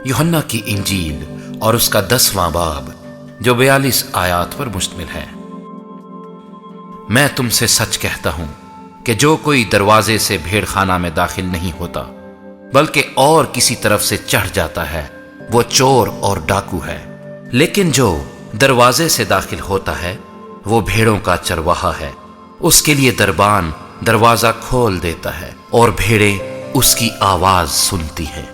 यूहन्ना की इंजील और उसका 10वां बाब जो 42 आयात पर मुश्तमिल है। मैं तुमसे सच कहता हूं कि जो कोई दरवाजे से भेड़खाना में दाखिल नहीं होता बल्कि और किसी तरफ से चढ़ जाता है, वो चोर और डाकू है। लेकिन जो दरवाजे से दाखिल होता है वो भेड़ों का चरवाहा है। उसके लिए दरबान दरवाजा खोल देता है और भेड़ें उसकी आवाज सुनती हैं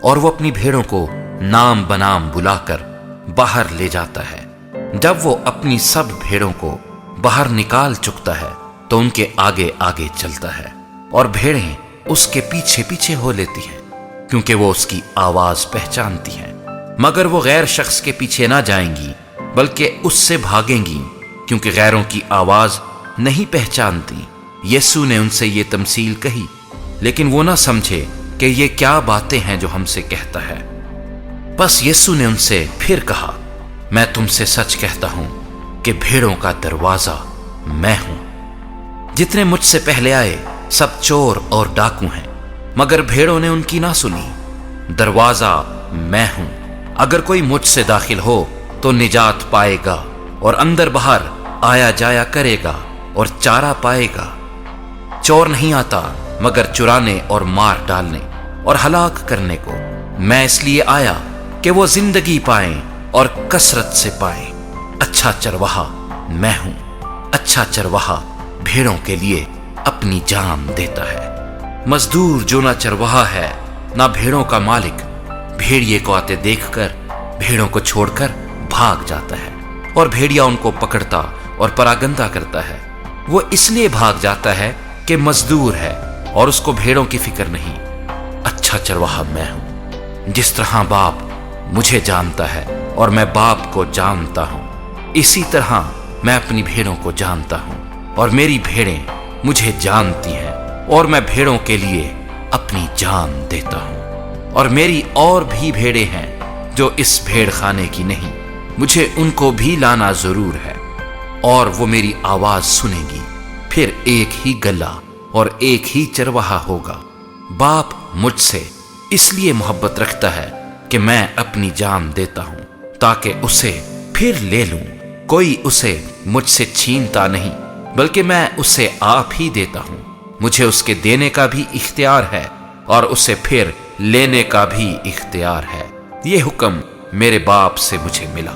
और वो अपनी भेड़ों को नाम बनाम बुलाकर बाहर ले जाता है। जब वो अपनी सब भेड़ों को बाहर निकाल चुकता है तो उनके आगे आगे चलता है और भेड़ें उसके पीछे पीछे हो लेती हैं, क्योंकि वो उसकी आवाज पहचानती हैं। मगर वो गैर शख्स के पीछे ना जाएंगी बल्कि उससे भागेंगी, क्योंकि गैरों की आवाज नहीं पहचानती। यीशु ने उनसे ये तमसील कही, लेकिन वो ना समझे कि ये क्या बातें हैं जो हमसे कहता है। बस यीशु ने उनसे फिर कहा, मैं तुमसे सच कहता हूं कि भेड़ों का दरवाजा मैं हूं। जितने मुझसे पहले आए सब चोर और डाकू हैं, मगर भेड़ों ने उनकी ना सुनी। दरवाजा मैं हूं। अगर कोई मुझसे दाखिल हो तो निजात पाएगा और अंदर बाहर आया जाया करेगा और चारा पाएगा। चोर नहीं आता मगर चुराने और मार डालने और हलाक करने को। मैं इसलिए आया कि वो जिंदगी पाएं और कसरत से पाएं। अच्छा चरवाहा मैं हूं। अच्छा चरवाहा भेड़ों के लिए अपनी जान देता है। मजदूर जो ना चरवाहा है ना भेड़ों का मालिक, भेड़िए को आते देखकर भेड़ों को छोड़कर भाग जाता है और भेड़िया उनको पकड़ता और परागंदा करता है। वो इसलिए भाग जाता है कि मजदूर है और उसको भेड़ों की फिक्र नहीं। अच्छा चरवाहा मैं हूं। जिस तरह बाप मुझे जानता है और मैं बाप को जानता हूं, इसी तरह मैं अपनी भेड़ों को जानता हूं और मेरी भेड़ें मुझे जानती हैं और मैं भेड़ों के लिए अपनी जान देता हूं। और मेरी और भी भेड़ें हैं जो इस भेड़ खाने की नहीं, मुझे उनको भी लाना जरूर है और वो मेरी आवाज सुनेगी। फिर एक ही गला और एक ही चरवाहा होगा। बाप मुझसे इसलिए मोहब्बत रखता है कि मैं अपनी जान देता हूं ताकि उसे फिर ले लूं। कोई उसे मुझसे छीनता नहीं बल्कि मैं उसे आप ही देता हूं। मुझे उसके देने का भी इख्तियार है और उसे फिर लेने का भी इख्तियार है। ये हुक्म मेरे बाप से मुझे मिला।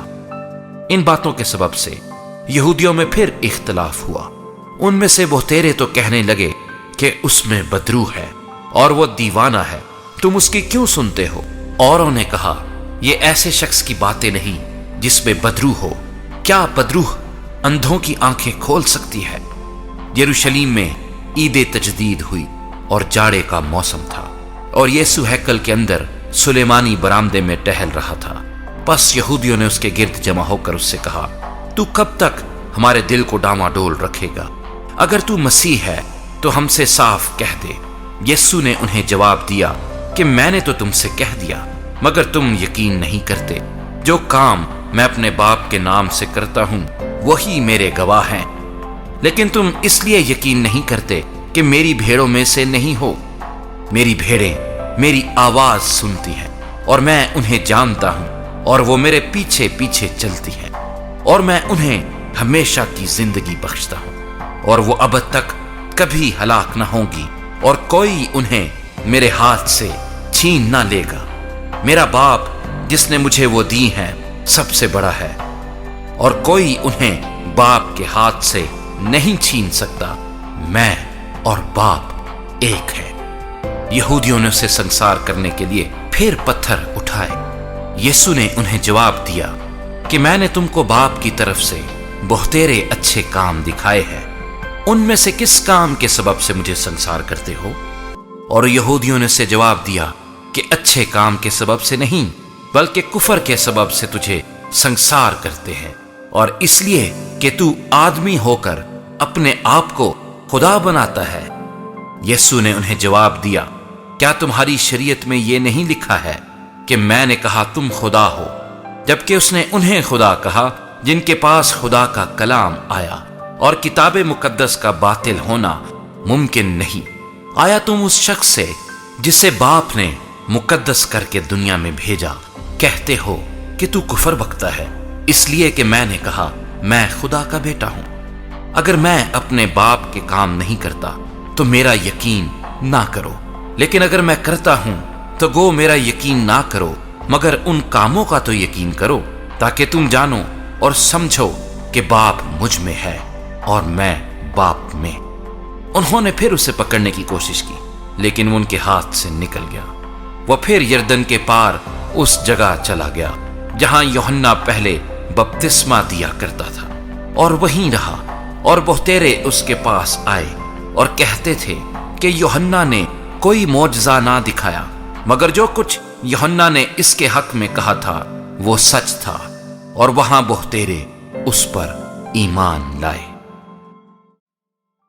इन बातों के सबब से यहूदियों में फिर इख्तिलाफ हुआ। उनमें से बहुतेरे तो कहने लगे कि उसमें बदरू है और वो दीवाना है, तुम उसकी क्यों सुनते हो? औरों ने कहा, ये ऐसे शख्स की बातें नहीं जिसमें बदरू हो। क्या बदरू अंधों की आंखें खोल सकती है? यरूशलेम में ईद तजदीद हुई और जाड़े का मौसम था और यीशु हैकल के अंदर सुलेमानी बरामदे में टहल रहा था। बस यहूदियों ने उसके गिर्द जमा होकर उससे कहा, तू कब तक हमारे दिल को डामाडोल रखेगा? अगर तू मसीह है तो हमसे साफ कह दे। यीशु ने उन्हें जवाब दिया कि मैंने तो तुमसे कह दिया, मगर तुम यकीन नहीं करते। जो काम मैं अपने बाप के नाम से करता हूं वही मेरे गवाह हैं, लेकिन तुम इसलिए यकीन नहीं करते कि मेरी भेड़ों में से नहीं हो। मेरी भेड़ें मेरी आवाज सुनती हैं और मैं उन्हें जानता हूं और वो मेरे पीछे पीछे चलती हैं और मैं उन्हें हमेशा की जिंदगी बख्शता हूं और वो अब तक कभी हलाक न होंगी और कोई उन्हें मेरे हाथ से छीन ना लेगा। मेरा बाप जिसने मुझे वो दी हैं सबसे बड़ा है और कोई उन्हें बाप के हाथ से नहीं छीन सकता। मैं और बाप एक है। यहूदियों ने उसे संसार करने के लिए फिर पत्थर उठाए। यीशु ने उन्हें जवाब दिया कि मैंने तुमको बाप की तरफ से बहुतेरे अच्छे काम दिखाए हैं, उनमें से किस काम के सबब से मुझे संसार करते हो? और यहूदियों ने उसे जवाब दिया कि अच्छे काम के सबब से नहीं बल्कि कुफर के सबब से तुझे संसार करते हैं और इसलिए कि तू आदमी होकर अपने आप को खुदा बनाता है। यीशु ने उन्हें जवाब दिया, क्या तुम्हारी शरीयत में यह नहीं लिखा है कि मैंने कहा तुम खुदा हो? जबकि उसने उन्हें खुदा कहा जिनके पास खुदा का कलाम आया और किताब मुकद्दस का बातिल होना मुमकिन नहीं। आया तुम उस शख्स से जिसे बाप ने मुकद्दस करके दुनिया में भेजा, कहते हो कि तू कुफर बकता है इसलिए कि मैंने कहा मैं खुदा का बेटा हूं। अगर मैं अपने बाप के काम नहीं करता तो मेरा यकीन ना करो, लेकिन अगर मैं करता हूं तो गो मेरा यकीन ना करो, मगर उन कामों का तो यकीन करो, ताकि तुम जानो और समझो कि बाप मुझ में है और मैं बाप में। उन्होंने फिर उसे पकड़ने की कोशिश की, लेकिन वो उनके हाथ से निकल गया। वह फिर यरदन के पार उस जगह चला गया जहां यूहन्ना पहले बपतिस्मा दिया करता था, और वहीं रहा। और बहुतेरे उसके पास आए और कहते थे कि यूहन्ना ने कोई मौजज़ा ना दिखाया, मगर जो कुछ यूहन्ना ने इसके हक में कहा था वो सच था, और वहां बहुतेरे उस पर ईमान लाए।